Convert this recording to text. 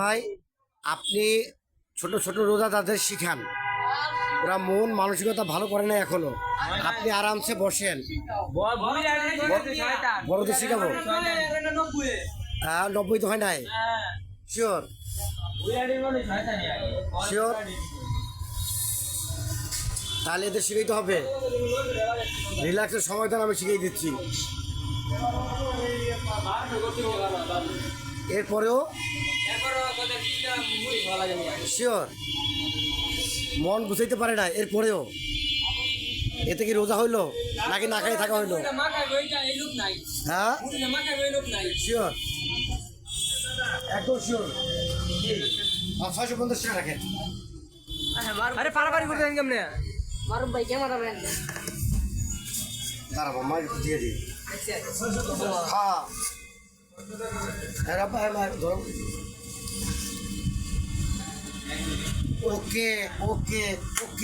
ভাই আপনি ছোট ছোট রোজাদারদের শিখান, ওরা মন মানসিকতা ভালো করে না এখনো। আপনি আরামসে বসেন, বড়দের শিখাবো। হ্যাঁ 90 তো হয় নাই, শিওর শিওর। তাহলে এদের শিখাইতে হবে, রিল্যাক্সের সময় দেন, আমি শিখিয়ে দিচ্ছি। এরপরেও শিওর মন বুঝাইতে পারে না, এরপরেও এতে কি রোজা হইলো নাকি না খাই থাকা হইলো? হ্যাঁ শিওর, একদম শিওর। 650 টাকা রাখেন। আরে পারাপারি করতে দেন কেমনে? মারুফ ভাই ক্যামেরা ম্যান দাঁড়াবো, মার একটু দিয়ে দিই। হ্যাঁ ধরো। ওকে ওকে ওকে।